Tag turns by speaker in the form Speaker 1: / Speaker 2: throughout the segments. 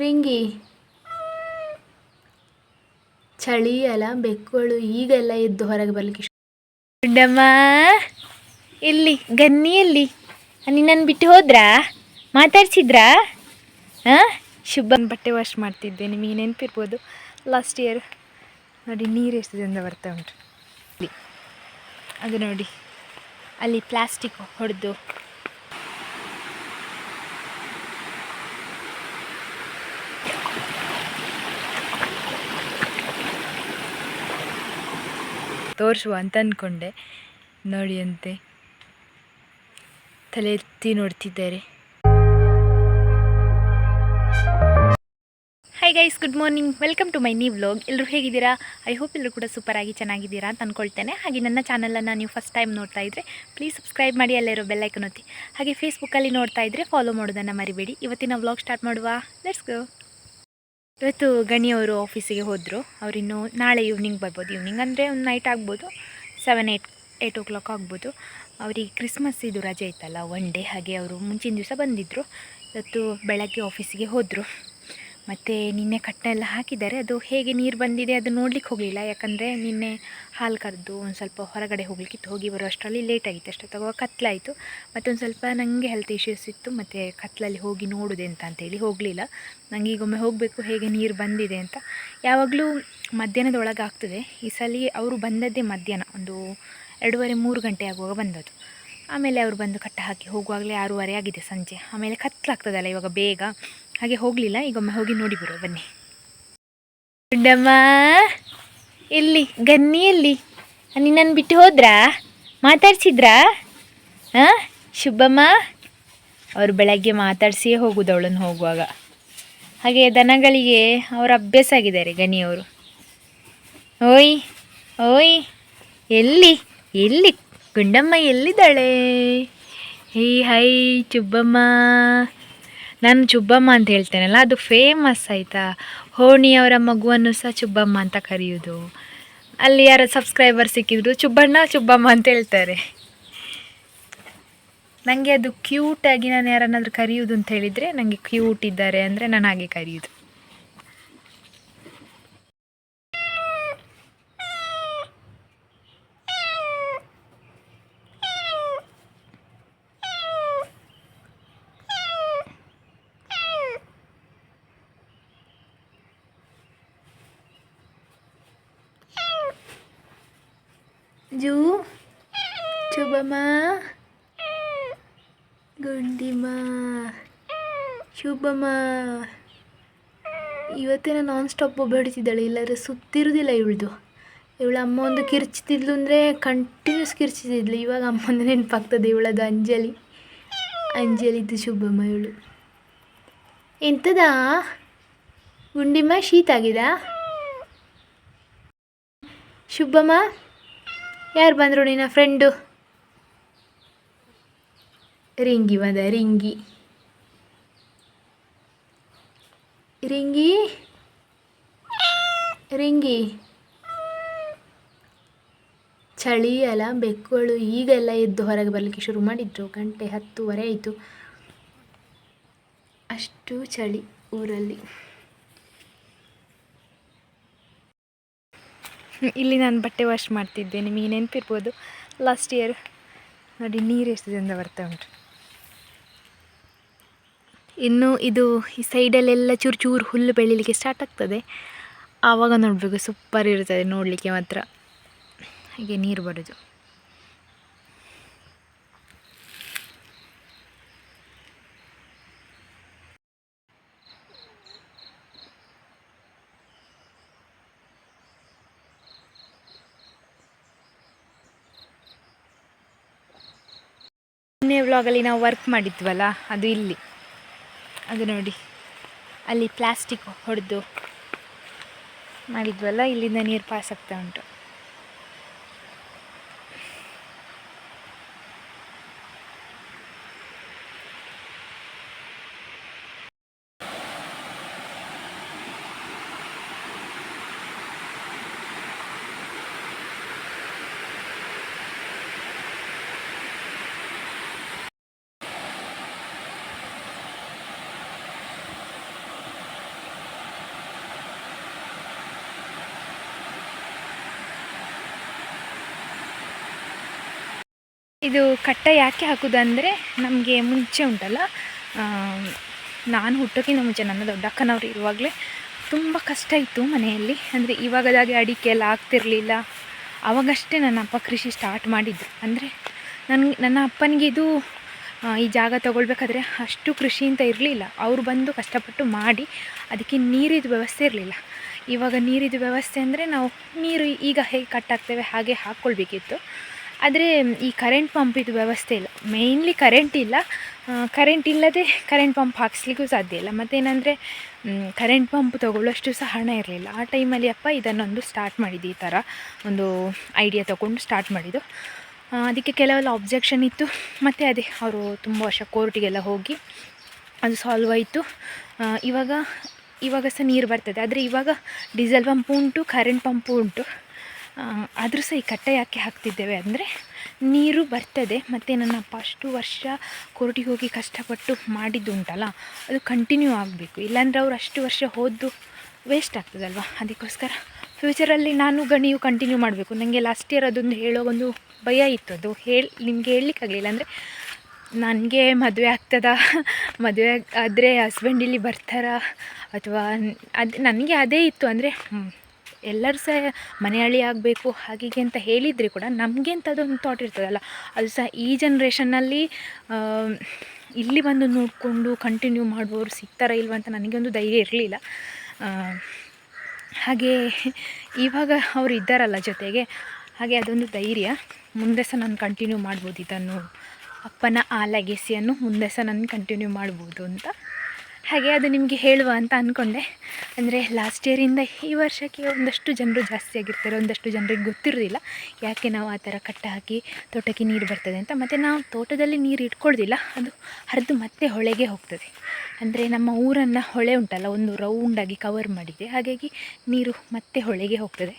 Speaker 1: ರಿಂಗಿ ಚಳಿ ಅಲ್ಲ, ಬೆಕ್ಕುಗಳು ಈಗೆಲ್ಲ ಎದ್ದು ಹೊರಗೆ ಬರ್ಲಿಕ್ಕೆ ಗುಂಡಮ್ಮ ಎಲ್ಲಿ ಗನ್ನಿಯಲ್ಲಿ ನಿನ್ನನ್ನು ಬಿಟ್ಟು ಹೋದ್ರಾ? ಮಾತಾಡ್ಸಿದ್ರಾ? ಹಾಂ, ಶುಭನ್ ಬಟ್ಟೆ ವಾಶ್ ಮಾಡ್ತಿದ್ದೆ. ನಿಮಗೆ ನೆನಪಿರ್ಬೋದು ಲಾಸ್ಟ್ ಇಯರ್. ನೋಡಿ ನೀರು ಎಷ್ಟು ಚಂದ ಬರ್ತಾ ಉಂಟು. ಅದು ನೋಡಿ ಅಲ್ಲಿ ಪ್ಲಾಸ್ಟಿಕ್ ಹೊಡೆದು ತೋರಿಸುವ ಅಂತ ಅಂದ್ಕೊಂಡೆ. ನೋಡಿ ಅಂತೆ ತಲೆ ಎತ್ತಿ ನೋಡ್ತಿದ್ದಾರೆ. Hi guys, good morning, welcome to my new vlog. ಎಲ್ಲರೂ ಹೇಗಿದ್ದೀರಾ? ಐ ಹೋಪ್ ಎಲ್ಲರೂ ಕೂಡ ಸೂಪರಾಗಿ ಚೆನ್ನಾಗಿದ್ದೀರಾ ಅಂತ ಅಂದ್ಕೊಳ್ತೇನೆ. ಹಾಗೆ ನನ್ನ ಚಾನಲನ್ನು ನೀವು ಫಸ್ಟ್ ಟೈಮ್ ನೋಡ್ತಾ ಇದ್ದರೆ ಪ್ಲೀಸ್ ಸಬ್ಸ್ಕ್ರೈಬ್ ಮಾಡಿ, ಅಲ್ಲಿರೋ ಬೆಲ್ಲೈಕನ್ ಒತ್ತಿ. ಹಾಗೆ ಫೇಸ್ಬುಕ್ಕಲ್ಲಿ ನೋಡ್ತಾ ಇದ್ದರೆ ಫಾಲೋ ಮಾಡೋದನ್ನು ಮರಿಬೇಡಿ. ಇವತ್ತಿನ ವ್ಲಾಗ್ ಸ್ಟಾರ್ಟ್ ಮಾಡುವ, ಲೆಟ್ಸ್ ಗೋ. ಇವತ್ತು ಗಣಿಯವರು ಆಫೀಸಿಗೆ ಹೋದರು. ಅವರಿನ್ನು ನಾಳೆ ಈವ್ನಿಂಗ್ ಬರ್ಬೋದು. ಈವ್ನಿಂಗ್ ಅಂದರೆ ಒಂದು ನೈಟ್ ಆಗ್ಬೋದು, 7-8 ಓ ಕ್ಲಾಕ್ ಆಗ್ಬೋದು. ಅವರಿಗೆ ಕ್ರಿಸ್ಮಸ್ ಇದು ರಜೆ ಇತ್ತಲ್ಲ, 1 ಡೇ. ಹಾಗೆ ಅವರು ಮುಂಚಿನ ದಿವಸ ಬಂದಿದ್ದರು. ಇವತ್ತು ಬೆಳಗ್ಗೆ ಆಫೀಸಿಗೆ ಹೋದರು. ಮತ್ತು ನಿನ್ನೆ ಕಟ್ಟೆ ಎಲ್ಲ ಹಾಕಿದ್ದಾರೆ. ಅದು ಹೇಗೆ ನೀರು ಬಂದಿದೆ ಅದು ನೋಡ್ಲಿಕ್ಕೆ ಹೋಗಲಿಲ್ಲ. ಯಾಕಂದರೆ ನಿನ್ನೆ ಹಾಲು ಕರೆದು ಒಂದು ಸ್ವಲ್ಪ ಹೊರಗಡೆ ಹೋಗ್ಲಿಕ್ಕಿತ್ತು. ಹೋಗಿ ಬರೋ ಅಷ್ಟರಲ್ಲಿ ಲೇಟಾಗಿತ್ತು. ಅಷ್ಟೊತ್ತಾಗುವಾಗ ಕತ್ಲಾಯಿತು. ಮತ್ತೊಂದು ಸ್ವಲ್ಪ ನನಗೆ ಹೆಲ್ತ್ ಇಶ್ಯೂಸ್ ಇತ್ತು. ಮತ್ತು ಕತ್ಲಲ್ಲಿ ಹೋಗಿ ನೋಡೋದೆ ಅಂತೇಳಿ ಹೋಗಲಿಲ್ಲ. ನನಗೆ ಈಗೊಮ್ಮೆ ಹೋಗಬೇಕು ಹೇಗೆ ನೀರು ಬಂದಿದೆ ಅಂತ. ಯಾವಾಗಲೂ ಮಧ್ಯಾಹ್ನದ ಒಳಗೆ ಆಗ್ತದೆ. ಈ ಸಲ ಅವರು ಬಂದದ್ದೇ ಮಧ್ಯಾಹ್ನ, ಒಂದು 2:30-3 ಗಂಟೆ ಆಗುವಾಗ ಬಂದದ್ದು. ಆಮೇಲೆ ಅವರು ಬಂದು ಕಟ್ಟ ಹಾಕಿ ಹೋಗುವಾಗಲೇ 6:30 ಆಗಿದೆ ಸಂಜೆ. ಆಮೇಲೆ ಕತ್ಲಾಗ್ತದಲ್ಲ ಇವಾಗ ಬೇಗ, ಹಾಗೆ ಹೋಗಲಿಲ್ಲ. ಈಗೊಮ್ಮೆ ಹೋಗಿ ನೋಡಿ ಬರುವ ಬನ್ನಿ. ಗುಂಡಮ್ಮ ಎಲ್ಲಿ ಗನ್ನಿಯಲ್ಲಿ ನಿನ್ನನ್ನು ಬಿಟ್ಟು ಹೋದ್ರಾ? ಮಾತಾಡ್ಸಿದ್ರಾ? ಹಾಂ, ಶುಭಮ್ಮ ಅವರು ಬೆಳಗ್ಗೆ ಮಾತಾಡಿಸಿಯೇ ಹೋಗೋದು ಅವಳನ್ನು ಹೋಗುವಾಗ. ಹಾಗೆ ದನಗಳಿಗೆ ಅವರ ಅಭ್ಯಾಸ ಆಗಿದ್ದಾರೆ ಗಣಿಯವರು. ಓಯ್ ಓಯ್, ಎಲ್ಲಿ ಎಲ್ಲಿ ಗುಂಡಮ್ಮ ಎಲ್ಲಿದ್ದಾಳೆ? ಹೈ ಚುಬ್ಬಮ್ಮ. ನಾನು ಚುಬ್ಬಮ್ಮ ಅಂತ ಹೇಳ್ತೇನಲ್ಲ, ಅದು ಫೇಮಸ್ ಆಯಿತಾ. ಹೋಣಿಯವರ ಮಗುವನ್ನು ಸಹ ಚುಬ್ಬಮ್ಮ ಅಂತ ಕರೆಯೋದು. ಅಲ್ಲಿ ಯಾರು ಸಬ್ಸ್ಕ್ರೈಬರ್ ಸಿಕ್ಕಿದ್ರು ಚುಬ್ಬಣ್ಣ ಚುಬ್ಬಮ್ಮ ಅಂತ ಹೇಳ್ತಾರೆ. ನನಗೆ ಅದು ಕ್ಯೂಟಾಗಿ, ನಾನು ಯಾರನ್ನಾದ್ರೂ ಕರೆಯೋದು ಅಂತ ಹೇಳಿದರೆ ನನಗೆ ಕ್ಯೂಟ್ ಇದ್ದಾರೆ ಅಂದರೆ ನಾನು ಹಾಗೆ ಕರೆಯೋದು. ಜೂ ಶುಭಮ್ಮ, ಗುಂಡಿಮ್ಮ, ಶುಭಮ್ಮ. ಇವತ್ತೇನೋ ನಾನ್ ಸ್ಟಾಪ್ ಬಡಿತಿದ್ದಾಳೆ, ಇಲ್ಲಾದ್ರೆ ಸುತ್ತಿರೋದಿಲ್ಲ ಇವಳು ಅಮ್ಮ ಒಂದು ಕಿರ್ಚ್ತಿದ್ಲು ಅಂದರೆ ಕಂಟಿನ್ಯೂಸ್ ಕಿರ್ಚಿತಿದ್ಲು. ಇವಾಗ ಅಮ್ಮನ ನೆನಪಾಗ್ತದೆ ಇವಳದು ಅಂಜಲಿದ್ದು ಶುಭಮ್ಮ ಇವಳು. ಎಂಥದಾ ಗುಂಡಿಮ್ಮ, ಶೀತ ಆಗಿದಾ? ಶುಭಮ್ಮ, ಯಾರು ಬಂದರು ನಿನ್ನ ಫ್ರೆಂಡು? ರಿಂಗಿ ಬಂದ. ರಿಂಗಿ ರಿಂಗಿ ರಿಂಗಿ ಚಳಿ ಅಲ್ಲ, ಬೆಕ್ಕುಗಳು ಈಗೆಲ್ಲ ಎದ್ದು ಹೊರಗೆ ಬರಲಿಕ್ಕೆ ಶುರು ಮಾಡಿದ್ರು. 10:10 ಆಯಿತು. ಅಷ್ಟು ಚಳಿ ಊರಲ್ಲಿ. ಇಲ್ಲಿ ನಾನು ಬಟ್ಟೆ ವಾಶ್ ಮಾಡ್ತಿದ್ದೆ. ನಿಮಗೆ ನೆನಪಿರ್ಬೋದು ಲಾಸ್ಟ್ ಇಯರ್. ನೋಡಿ ನೀರು ಎಷ್ಟು ಚಂದ ಬರ್ತಾ ಉಂಟು. ಇನ್ನು ಇದು ಈ ಸೈಡಲ್ಲೆಲ್ಲ ಚೂರು ಚೂರು ಹುಲ್ಲು ಬೆಳೀಲಿಕ್ಕೆ ಸ್ಟಾರ್ಟ್ ಆಗ್ತದೆ. ಆವಾಗ ನೋಡಬೇಕು, ಸೂಪರ್ ಇರ್ತದೆ ನೋಡಲಿಕ್ಕೆ ಮಾತ್ರ. ಹಾಗೆ ನೀರು ಬರೋದು. ಮೊನ್ನೆ ವ್ಲಾಗಲ್ಲಿ ನಾವು ವರ್ಕ್ ಮಾಡಿದ್ವಲ್ಲ, ಅದು ಇಲ್ಲಿ. ಅದು ನೋಡಿ ಅಲ್ಲಿ ಪ್ಲಾಸ್ಟಿಕ್ ಹೊಡೆದು ಮಾಡಿದ್ವಲ್ಲ, ಇಲ್ಲಿಂದ ನೀರು ಪಾಸ್ ಆಗ್ತಾ ಉಂಟು. ಇದು ಕಟ್ಟ ಯಾಕೆ ಹಾಕೋದಂದರೆ ನಮಗೆ ಮುಂಚೆ ಉಂಟಲ್ಲ, ನಾನು ಹುಟ್ಟೋಕ್ಕಿಂತ ಮುಂಚೆ ನನ್ನ ದೊಡ್ಡ ಅಕ್ಕನವ್ರು ಇರುವಾಗಲೇ ತುಂಬ ಕಷ್ಟ ಇತ್ತು ಮನೆಯಲ್ಲಿ. ಅಂದರೆ ಇವಾಗದಾಗೆ ಅಡಿಕೆ ಎಲ್ಲ ಆಗ್ತಿರಲಿಲ್ಲ. ಆವಾಗಷ್ಟೇ ನನ್ನ ಅಪ್ಪ ಕೃಷಿ ಸ್ಟಾರ್ಟ್ ಮಾಡಿದ್ರು. ಅಂದರೆ ನನ್ನ ಅಪ್ಪನಿಗೆ ಇದು ಈ ಜಾಗ ತೊಗೊಳ್ಬೇಕಾದ್ರೆ ಅಷ್ಟು ಕೃಷಿ ಅಂತ ಇರಲಿಲ್ಲ. ಅವರು ಬಂದು ಕಷ್ಟಪಟ್ಟು ಮಾಡಿ ಅದಕ್ಕೆ ನೀರಿದ್ದು ವ್ಯವಸ್ಥೆ ಇರಲಿಲ್ಲ. ಇವಾಗ ನೀರಿದ್ದು ವ್ಯವಸ್ಥೆ ಅಂದರೆ ನಾವು ನೀರು ಈಗ ಹೇಗೆ ಕಟ್ಟಾಗ್ತೇವೆ ಹಾಗೆ ಹಾಕ್ಕೊಳ್ಬೇಕಿತ್ತು. ಆದರೆ ಈ ಕರೆಂಟ್ ಪಂಪಿದ್ದು ವ್ಯವಸ್ಥೆ ಇಲ್ಲ. ಮೇಯ್ನ್ಲಿ ಕರೆಂಟ್ ಇಲ್ಲ. ಕರೆಂಟ್ ಇಲ್ಲದೆ ಕರೆಂಟ್ ಪಂಪ್ ಹಾಕ್ಸ್ಲಿಕ್ಕೂ ಸಾಧ್ಯ ಇಲ್ಲ. ಮತ್ತೇನೆಂದರೆ ಕರೆಂಟ್ ಪಂಪ್ ತೊಗೊಳ್ಳೋಷ್ಟು ಸಹ ಹಣ ಇರಲಿಲ್ಲ. ಆ ಟೈಮಲ್ಲಿ ಅಪ್ಪ ಇದನ್ನೊಂದು ಸ್ಟಾರ್ಟ್ ಮಾಡಿದ್ದು, ಈ ಥರ ಒಂದು ಐಡಿಯಾ ತೊಗೊಂಡು ಸ್ಟಾರ್ಟ್ ಮಾಡಿದ್ದು. ಅದಕ್ಕೆ ಕೆಲವೆಲ್ಲ ಅಬ್ಜೆಕ್ಷನ್ ಇತ್ತು. ಮತ್ತು ಅದೇ ಅವರು ತುಂಬ ವರ್ಷ ಕೋರ್ಟಿಗೆಲ್ಲ ಹೋಗಿ ಅದು ಸಾಲ್ವ್ ಆಯಿತು. ಇವಾಗ ಸಹ ನೀರು ಬರ್ತದೆ. ಆದರೆ ಇವಾಗ ಡೀಸೆಲ್ ಪಂಪು ಉಂಟು, ಕರೆಂಟ್ ಪಂಪು ಉಂಟು. ಆದರೂ ಸಹ ಈ ಕಟ್ಟೆ ಯಾಕೆ ಹಾಕ್ತಿದ್ದೇವೆ ಅಂದರೆ ನೀರು ಬರ್ತದೆ. ಮತ್ತು ನನ್ನ ಅಪ್ಪ ಅಷ್ಟು ವರ್ಷ ಕೋರ್ಟಿಗೆ ಹೋಗಿ ಕಷ್ಟಪಟ್ಟು ಮಾಡಿದ್ದು ಉಂಟಲ್ಲ, ಅದು ಕಂಟಿನ್ಯೂ ಆಗಬೇಕು. ಇಲ್ಲಾಂದರೆ ಅವ್ರು ಅಷ್ಟು ವರ್ಷ ಹೋದ್ದು ವೇಸ್ಟ್ ಆಗ್ತದಲ್ವ. ಅದಕ್ಕೋಸ್ಕರ ಫ್ಯೂಚರಲ್ಲಿ ನೀವು ಕಂಟಿನ್ಯೂ ಮಾಡಬೇಕು. ನನಗೆ ಲಾಸ್ಟ್ ಇಯರ್ ಅದೊಂದು ಹೇಳೋ ಒಂದು ಭಯ ಇತ್ತು. ಅದು ನಿಮಗೆ ಹೇಳಲಿಕ್ಕಾಗಲಿಲ್ಲ. ಅಂದರೆ ನನಗೆ ಮದುವೆ ಆಗ್ತದಾ, ಮದುವೆ ಆದರೆ ಹಸ್ಬೆಂಡ್ ಇಲ್ಲಿ ಬರ್ತಾರಾ, ಅಥವಾ ನನಗೆ ಅದೇ ಇತ್ತು. ಅಂದರೆ ಎಲ್ಲರೂ ಸಹ ಮನೆಯಳ್ಳಿ ಆಗಬೇಕು ಹಾಗೀಗೆ ಅಂತ ಹೇಳಿದರೆ ಕೂಡ ನಮಗೆ ಅಂತ ಅದೊಂದು ಥಾಟ್ ಇರ್ತದಲ್ಲ. ಅದು ಸಹ ಈ ಜನ್ರೇಷನ್ನಲ್ಲಿ ಇಲ್ಲಿ ಬಂದು ನೋಡಿಕೊಂಡು ಕಂಟಿನ್ಯೂ ಮಾಡುವವರು ಸಿಗ್ತಾರಾ ಇಲ್ವ ಅಂತ ನನಗೆ ಒಂದು ಧೈರ್ಯ ಇರಲಿಲ್ಲ. ಹಾಗೆ ಇವಾಗ ಅವರು ಇದ್ದಾರಲ್ಲ ಜೊತೆಗೆ, ಹಾಗೆ ಅದೊಂದು ಧೈರ್ಯ. ಮುಂದೆ ಸಹ ನಾನು ಕಂಟಿನ್ಯೂ ಮಾಡ್ಬೋದು ಇದನ್ನು, ಅಪ್ಪನ ಆ ಲೆಗೆಸಿಯನ್ನು ಮುಂದೆ ಸಹ ನಾನು ಕಂಟಿನ್ಯೂ ಮಾಡ್ಬೋದು ಅಂತ. ಹಾಗೆ ಅದು ನಿಮಗೆ ಹೇಳುವ ಅಂತ ಅಂದ್ಕೊಂಡೆ. ಅಂದರೆ ಲಾಸ್ಟ್ ಇಯರಿಂದ ಈ ವರ್ಷಕ್ಕೆ ಒಂದಷ್ಟು ಜನರು ಜಾಸ್ತಿ ಆಗಿರ್ತಾರೆ, ಒಂದಷ್ಟು ಜನರಿಗೆ ಗೊತ್ತಿರೋದಿಲ್ಲ ಯಾಕೆ ನಾವು ಆ ಥರ ಕಟ್ಟ ಹಾಕಿ ತೋಟಕ್ಕೆ ನೀರು ಬರ್ತದೆ ಅಂತ. ಮತ್ತು ನಾವು ತೋಟದಲ್ಲಿ ನೀರು ಇಟ್ಕೊಳ್ಳೋದಿಲ್ಲ, ಅದು ಹರಿದು ಮತ್ತೆ ಹೊಳೆಗೆ ಹೋಗ್ತದೆ. ಅಂದರೆ ನಮ್ಮ ಊರನ್ನು ಹೊಳೆ ಉಂಟಲ್ಲ, ಒಂದು ರೌಂಡಾಗಿ ಕವರ್ ಮಾಡಿದೆ, ಹಾಗಾಗಿ ನೀರು ಮತ್ತೆ ಹೊಳೆಗೆ ಹೋಗ್ತದೆ.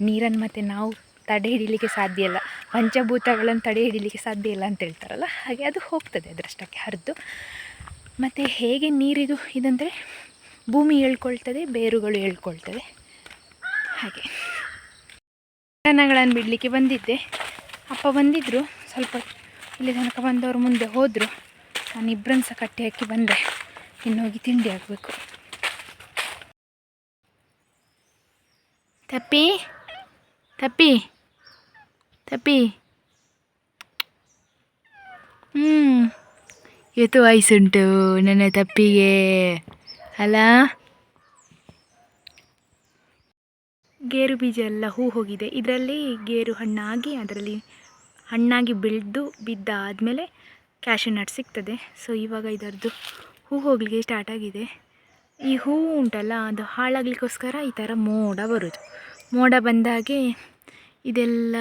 Speaker 1: ನೀರನ್ನು ಮತ್ತೆ ನಾವು ತಡೆ ಹಿಡಿಲಿಕ್ಕೆ ಸಾಧ್ಯ ಇಲ್ಲ, ಪಂಚಭೂತಗಳನ್ನು ತಡೆ ಹಿಡಿಲಿಕ್ಕೆ ಸಾಧ್ಯ ಇಲ್ಲ ಅಂತ ಹೇಳ್ತಾರಲ್ಲ, ಹಾಗೆ ಅದು ಹೋಗ್ತದೆ ಅದರಷ್ಟಕ್ಕೆ ಹರಿದು. ಮತ್ತು ಹೇಗೆ ನೀರಿದು ಇದಂದರೆ ಭೂಮಿ ಹೇಳ್ಕೊಳ್ತದೆ, ಬೇರುಗಳು ಹೇಳ್ಕೊಳ್ತದೆ. ಹಾಗೆ ದನಗಳನ್ನು ಬಿಡಲಿಕ್ಕೆ ಬಂದಿದ್ದೆ. ಅಪ್ಪ ಬಂದಿದ್ದರು, ಸ್ವಲ್ಪ ಇಲ್ಲಿ ತನಕ ಬಂದವರು ಮುಂದೆ ಹೋದರು. ನಾನು ಇಬ್ಬರನ್ನು ಸಹ ಕಟ್ಟಿ ಹಾಕಿ ಬಂದೆ. ಇನ್ನು ಹೋಗಿ ತಿಂಡಿ ಆಗಬೇಕು. ತಪ್ಪಿ ತಪ್ಪಿ ತಪ್ಪಿ ಇವತ್ತು ವಯಸ್ಸುಂಟು ನನ್ನ ತಪ್ಪಿಗೆ ಅಲ್ಲ. ಗೇರು ಬೀಜ ಎಲ್ಲ ಹೂ ಹೋಗಿದೆ. ಇದರಲ್ಲಿ ಗೇರು ಹಣ್ಣಾಗಿ ಅದರಲ್ಲಿ ಹಣ್ಣಾಗಿ ಬಿದ್ದಾದಮೇಲೆ ಕ್ಯಾಶ್ಯೂ ನಟ್ ಸಿಗ್ತದೆ. ಸೊ ಇವಾಗ ಇದರದ್ದು ಹೂ ಹೋಗಲಿಕ್ಕೆ ಸ್ಟಾರ್ಟ್ ಆಗಿದೆ. ಈ ಹೂ ಉಂಟಲ್ಲ, ಅದು ಹಾಳಾಗಲಿಕ್ಕೋಸ್ಕರ ಈ ಥರ ಮೋಡ ಬರೋದು. ಮೋಡ ಬಂದಾಗೆ ಇದೆಲ್ಲ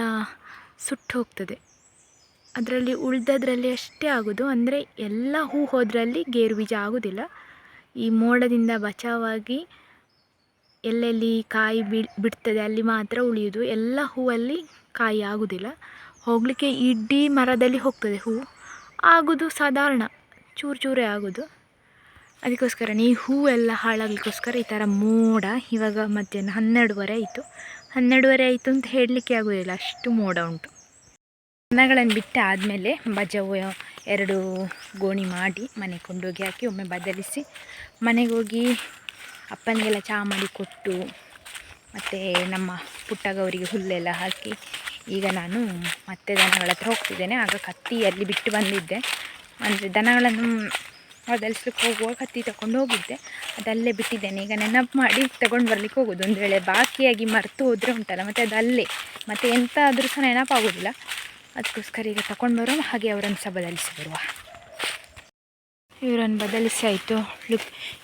Speaker 1: ಸುಟ್ಟು ಹೋಗ್ತದೆ. ಅದರಲ್ಲಿ ಉಳಿದದ್ರಲ್ಲಿ ಅಷ್ಟೇ ಆಗೋದು. ಅಂದರೆ ಎಲ್ಲ ಹೂ ಹೋದ್ರಲ್ಲಿ ಗೇರು ಬೀಜ ಆಗೋದಿಲ್ಲ. ಈ ಮೋಡದಿಂದ ಬಚಾವಾಗಿ ಎಲ್ಲೆಲ್ಲಿ ಕಾಯಿ ಬಿಡ್ತದೆ ಅಲ್ಲಿ ಮಾತ್ರ ಉಳಿಯೋದು. ಎಲ್ಲ ಹೂವಲ್ಲಿ ಕಾಯಿ ಆಗೋದಿಲ್ಲ. ಹೋಗಲಿಕ್ಕೆ ಇಡೀ ಮರದಲ್ಲಿ ಹೋಗ್ತದೆ ಹೂ, ಆಗೋದು ಸಾಧಾರಣ ಚೂರು ಚೂರೇ ಆಗೋದು. ಅದಕ್ಕೋಸ್ಕರ ಈ ಹೂವೆಲ್ಲ ಹಾಳಾಗಲಿಕ್ಕೋಸ್ಕರ ಈ ಥರ ಮೋಡ. ಇವಾಗ ಮಧ್ಯಾಹ್ನ 12:30 ಆಯಿತು. 12:30 ಆಯಿತು ಅಂತ ಹೇಳಲಿಕ್ಕೆ ಆಗೋದಿಲ್ಲ, ಅಷ್ಟು ಮೋಡ ಉಂಟು. ದನಗಳನ್ನು ಬಿಟ್ಟು ಆದಮೇಲೆ ಬಜಾವು 2 ಗೋಣಿ ಮಾಡಿ ಮನೆಗೆ ಕೊಂಡೋಗಿ ಹಾಕಿ ಒಮ್ಮೆ ಬದಲಿಸಿ ಮನೆಗೆ ಹೋಗಿ ಅಪ್ಪನಿಗೆಲ್ಲ ಚಹಾ ಮಾಡಿ ಕೊಟ್ಟು, ಮತ್ತು ನಮ್ಮ ಪುಟ್ಟಗವರಿಗೆ ಹುಲ್ಲೆಲ್ಲ ಹಾಕಿ ಈಗ ನಾನು ಮತ್ತೆ ದನಗಳ ಹತ್ರ ಹೋಗ್ತಿದ್ದೇನೆ. ಆಗ ಕತ್ತಿ ಅಲ್ಲಿ ಬಿಟ್ಟು ಬಂದಿದ್ದೆ. ಅಂದರೆ ದನಗಳನ್ನು ಬದಲಿಸ್ಲಿಕ್ಕೆ ಹೋಗುವಾಗ ಕತ್ತಿ ತಗೊಂಡು ಹೋಗಿದ್ದೆ, ಅದಲ್ಲೇ ಬಿಟ್ಟಿದ್ದೇನೆ. ಈಗ ನೆನಪು ಮಾಡಿ ತಗೊಂಡು ಬರ್ಲಿಕ್ಕೆ ಹೋಗೋದು. ಒಂದು ವೇಳೆ ಬಾಕಿಯಾಗಿ ಮರೆತು ಹೋದರೆ ಉಂಟಲ್ಲ, ಮತ್ತು ಅದು ಅಲ್ಲೇ ಮತ್ತು ಎಂತ ಆದರೂ ಸಹ ನೆನಪಾಗೋದಿಲ್ಲ. ಅದಕ್ಕೋಸ್ಕರ ಈಗ ತಗೊಂಡು ಬರುವ, ಹಾಗೆ ಅವರನ್ನು ಸಹ ಬದಲಿಸಿ ಬರುವ. ಇವರನ್ನು ಬದಲಿಸಿ ಆಯಿತು.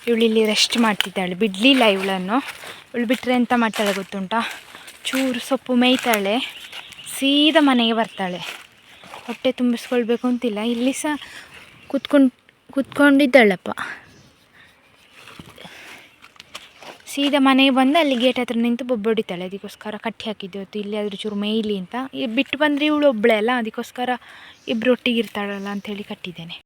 Speaker 1: ಇವಳು ಇಲ್ಲಿ ರೆಸ್ಟ್ ಮಾಡ್ತಿದ್ದಾಳೆ, ಬಿಡಲಿಲ್ಲ ಇವಳನ್ನು. ಇವಳು ಬಿಟ್ಟರೆ ಎಂತ ಮಾಡ್ತಾಳೆ ಗೊತ್ತುಂಟಾ, ಚೂರು ಸೊಪ್ಪು ಮೇಯ್ತಾಳೆ, ಸೀದಾ ಮನೆಗೆ ಬರ್ತಾಳೆ. ಹೊಟ್ಟೆ ತುಂಬಿಸ್ಕೊಳ್ಬೇಕು ಅಂತಿಲ್ಲ. ಇಲ್ಲಿ ಸಹ ಕೂತ್ಕೊಂಡಿದ್ದಾಳಪ್ಪ. ಸೀದಾ ಮನೆಗೆ ಬಂದು ಅಲ್ಲಿ ಗೇಟ್ ಹತ್ರ ನಿಂತು ಬೊಬ್ಬೊಡಿತಾಳೆ. ಅದಕ್ಕೋಸ್ಕರ ಕಟ್ಟಿ ಹಾಕಿದ್ದೆ ಹೊತ್ತು ಇಲ್ಲಿ ಆದರೂ ಚೂರು ಮೇಯ್ಲಿ ಅಂತ. ಬಿಟ್ಟು ಬಂದರೆ ಇವಳು ಒಬ್ಬಳೇ ಅಲ್ಲ, ಅದಕ್ಕೋಸ್ಕರ ಇಬ್ಬರು ಒಟ್ಟಿಗೆ ಇರ್ತಾಳಲ್ಲ ಅಂಥೇಳಿ ಕಟ್ಟಿದ್ದೇನೆ.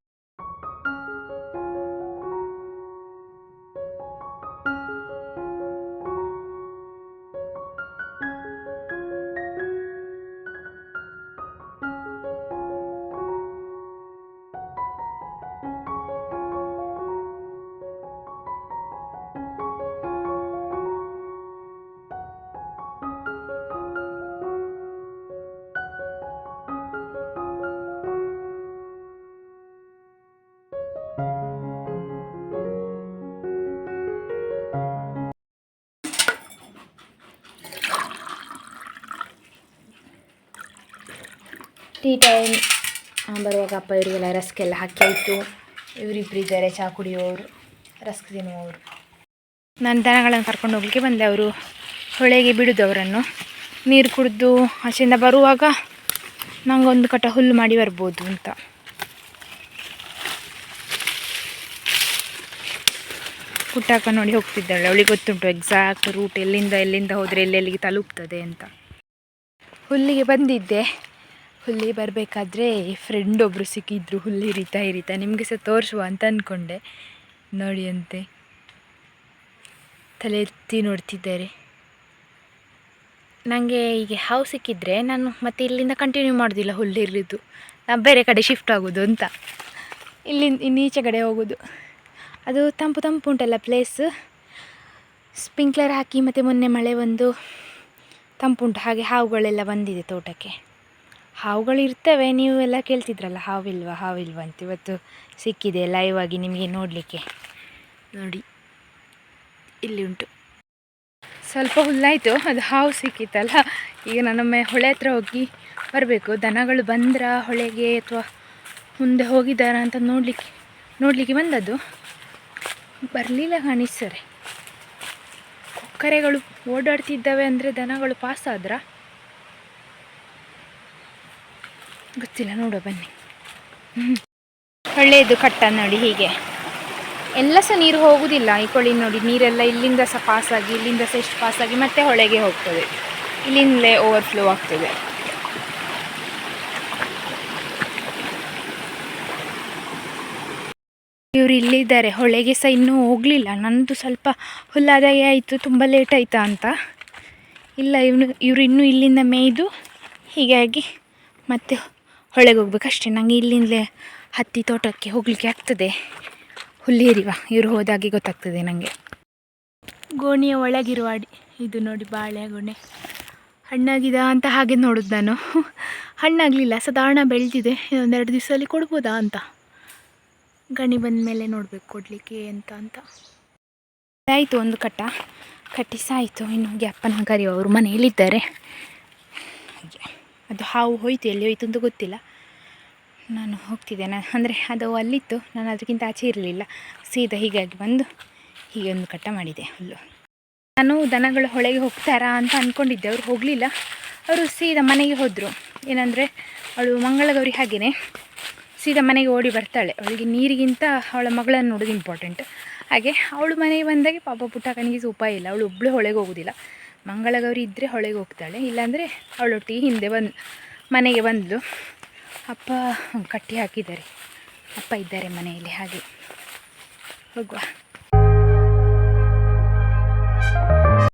Speaker 1: ಟೀ ಟೈಮ್ ಬರುವಾಗ ಅಪ್ಪ ಇವರಿಗೆಲ್ಲ ರಸ್ಕೆಲ್ಲ ಹಾಕಿ ಆಯಿತು. ಇವರಿಬ್ಬರು ಇದ್ದಾರೆ ಚಹಾ ಕುಡಿಯೋರು, ರಸ್ಕ್ ತಿನ್ನುವವರು. ನಾನು ದನಗಳನ್ನು ಕರ್ಕೊಂಡು ಹೋಗಲಿಕ್ಕೆ ಬಂದೆ. ಅವರು ಹೊಳೆಗೆ ಬಿಡೋದು ಅವರನ್ನು. ನೀರು ಕುಡಿದು ಆಚೆಯಿಂದ ಬರುವಾಗ ನನಗೊಂದು ಕಟ ಹುಲ್ಲು ಮಾಡಿ ಬರ್ಬೋದು ಅಂತ. ಪುಟ್ಟಕ್ಕ ನೋಡಿ ಹೋಗ್ತಿದ್ದಾಳೆ. ಅವಳಿಗೆ ಗೊತ್ತುಂಟು ಎಕ್ಸಾಕ್ಟ್ ರೂಟ್ ಎಲ್ಲಿಂದ ಹೋದರೆ ಎಲ್ಲೆಲ್ಲಿಗೆ ತಲುಪ್ತದೆ ಅಂತ. ಹುಲ್ಲಿಗೆ ಬಂದಿದ್ದೆ. ಹುಲ್ಲಿಗೆ ಬರಬೇಕಾದ್ರೆ ಫ್ರೆಂಡ್ ಒಬ್ಬರು ಸಿಕ್ಕಿದ್ರು. ಹುಲ್ಲು ಹಿರಿತಾ ನಿಮಗೆ ಸಹ ತೋರಿಸುವ ಅಂತ ಅಂದ್ಕೊಂಡೆ. ನೋಡಿ ಅಂತೆ ತಲೆ ಎತ್ತಿ ನೋಡ್ತಿದ್ದಾರೆ. ನನಗೆ ಹೀಗೆ ಹಾವು ಸಿಕ್ಕಿದ್ರೆ ನಾನು ಮತ್ತೆ ಇಲ್ಲಿಂದ ಕಂಟಿನ್ಯೂ ಮಾಡೋದಿಲ್ಲ ಹುಲ್ಲು ಹಿರಿದು. ನಾನು ಬೇರೆ ಕಡೆ ಶಿಫ್ಟ್ ಆಗೋದು ಅಂತ, ಇನ್ನೀಚೆ ಕಡೆ ಹೋಗೋದು. ಅದು ತಂಪು ಉಂಟಲ್ಲ ಪ್ಲೇಸ್. ಸ್ಪ್ರಿಂಕ್ಲರ್ ಹಾಕಿ ಮತ್ತು ಮೊನ್ನೆ ಮಳೆ ಬಂದು ತಂಪುಂಟು. ಹಾಗೆ ಹಾವುಗಳೆಲ್ಲ ಬಂದಿದೆ ತೋಟಕ್ಕೆ. ಹಾವುಗಳು ಇರ್ತವೆ, ನೀವು ಎಲ್ಲ ಕೇಳ್ತಿದ್ರಲ್ಲ ಹಾವಿಲ್ವಾ ಅಂತ. ಇವತ್ತು ಸಿಕ್ಕಿದೆ ಲೈವ್ ಆಗಿ ನಿಮಗೆ ನೋಡಲಿಕ್ಕೆ. ನೋಡಿ ಇಲ್ಲಿ ಉಂಟು. ಸ್ವಲ್ಪ ಹುಲ್ಲಾಯಿತು, ಅದು ಹಾವು ಸಿಕ್ಕಿತ್ತಲ್ಲ. ಈಗ ನಾನೊಮ್ಮೆ ಹೊಳೆ ಹತ್ರ ಹೋಗಿ ಬರಬೇಕು. ದನಗಳು ಬಂದ್ರ ಹೊಳೆಗೆ ಅಥವಾ ಮುಂದೆ ಹೋಗಿದ್ದಾರಾ ಅಂತ ನೋಡಲಿಕ್ಕೆ ಬಂದದ್ದು. ಬರಲಿಲ್ಲ ಕಾಣಿಸ್ತಾರೆ. ಕೊಕ್ಕರೆಗಳು ಓಡಾಡ್ತಿದ್ದಾವೆ ಅಂದರೆ ದನಗಳು ಪಾಸ್ ಆದ್ರ ಗೊತ್ತಿಲ್ಲ, ನೋಡುವ ಬನ್ನಿ. ಒಳ್ಳೆಯದು ಕಟ್ಟ ನೋಡಿ. ಹೀಗೆ ಎಲ್ಲ ಸಹ ನೀರು ಹೋಗುವುದಿಲ್ಲ. ಈ ಕೊಳಿ ನೋಡಿ, ನೀರೆಲ್ಲ ಇಲ್ಲಿಂದ ಸಹ ಪಾಸಾಗಿ, ಇಲ್ಲಿಂದ ಸಹ ಎಷ್ಟು ಪಾಸಾಗಿ ಮತ್ತೆ ಹೊಳೆಗೆ ಹೋಗ್ತದೆ. ಇಲ್ಲಿಂದಲೇ ಓವರ್ಫ್ಲೋ ಆಗ್ತದೆ. ಇವರು ಇಲ್ಲಿದ್ದಾರೆ. ಹೊಳೆಗೆ ಸಹ ಇನ್ನೂ ಹೋಗಲಿಲ್ಲ. ನನ್ನದು ಸ್ವಲ್ಪ ಹುಲ್ಲಾದಾಗೆ ಆಯಿತು, ತುಂಬ ಲೇಟ್ ಆಯಿತಾ ಅಂತ. ಇಲ್ಲ, ಇವರು ಇನ್ನೂ ಇಲ್ಲಿಂದ ಮೇಯ್ದು ಹೀಗಾಗಿ ಮತ್ತೆ ಹೊಳೆಗೆ ಹೋಗ್ಬೇಕಷ್ಟೇ. ನನಗೆ ಇಲ್ಲಿಂದಲೇ ಹತ್ತಿ ತೋಟಕ್ಕೆ ಹೋಗಲಿಕ್ಕೆ ಆಗ್ತದೆ. ಹುಲ್ಲೇರಿವ ಇವರು ಹೋದಾಗೆ ಗೊತ್ತಾಗ್ತದೆ ನನಗೆ. ಗೋಣಿಯ ಒಳಗಿರುವ ಇದು ನೋಡಿ, ಬಾಳೆಗೊನೆ ಹಣ್ಣಾಗಿದ ಅಂತ ಹಾಗೆ ನೋಡೋದು ನಾನು. ಹಣ್ಣಾಗಲಿಲ್ಲ, ಸಾಧಾರಣ ಬೆಳೆದಿದೆ. ಇನ್ನೊಂದೆರಡು ದಿವಸದಲ್ಲಿ ಕೊಡ್ಬೋದಾ ಅಂತ. ಗಣಿ ಬಂದ ಮೇಲೆ ನೋಡಬೇಕು ಕೊಡಲಿಕ್ಕೆ ಅಂತ. ಆಯಿತು, ಒಂದು ಕಟ್ಟಿ ಸಾಯಿತು. ಇನ್ನು ಹೋಗಿ ಅಪ್ಪನ ಕರೆಯುವ, ಅವರು ಮನೆಯಲ್ಲಿದ್ದಾರೆ. ಅದು ಹಾವು ಹೋಯ್ತು, ಎಲ್ಲಿ ಹೋಯ್ತು ಅಂತ ಗೊತ್ತಿಲ್ಲ. ನಾನು ಹೋಗ್ತಿದ್ದೆ. ಅಂದರೆ ಅದು ಅಲ್ಲಿತ್ತು, ನಾನು ಅದಕ್ಕಿಂತ ಆಚೆ ಇರಲಿಲ್ಲ. ಸೀದಾ ಹೀಗಾಗಿ ಬಂದು ಹೀಗೆ ಒಂದು ಕಟ್ಟ ಮಾಡಿದೆ ಹುಲ್ಲು. ನಾನು ದನಗಳು ಹೊಳೆಗೆ ಹೋಗ್ತಾರಾ ಅಂತ ಅಂದ್ಕೊಂಡಿದ್ದೆ. ಅವರು ಹೋಗಲಿಲ್ಲ. ಅವರು ಸೀದಾ ಮನೆಗೆ ಹೋದರು. ಏನಂದರೆ ಅವಳು ಮಂಗಳಗೌರಿ ಹಾಗೆಯೇ ಸೀದಾ ಮನೆಗೆ ಓಡಿ ಬರ್ತಾಳೆ. ಅವಳಿಗೆ ನೀರಿಗಿಂತ ಅವಳ ಮಗಳನ್ನು ನೋಡೋದು ಇಂಪಾರ್ಟೆಂಟ್. ಹಾಗೆ ಅವಳು ಮನೆಗೆ ಬಂದಾಗೆ ಪಾಪ ಪುಟ್ಟಕ್ಕನಿಗೆ ಸಹ ಉಪಾಯ ಇಲ್ಲ. ಅವಳು ಒಬ್ಬಳು ಹೊಳೆಗೆ ಹೋಗೋದಿಲ್ಲ. ಮಂಗಳಗೌರಿ ಇದ್ದರೆ ಹೊಳೆಗೆ ಹೋಗ್ತಾಳೆ, ಇಲ್ಲಾಂದರೆ ಅವಳೊಟ್ಟಿಗೆ ಹಿಂದೆ ಮನೆಗೆ ಬಂದಳು. ಅಪ್ಪ ಕಟ್ಟಿ ಹಾಕಿದ್ದಾರೆ. ಅಪ್ಪ ಇದ್ದಾರೆ ಮನೆಯಲ್ಲಿ. ಹಾಗೆ ಹೋಗುವ.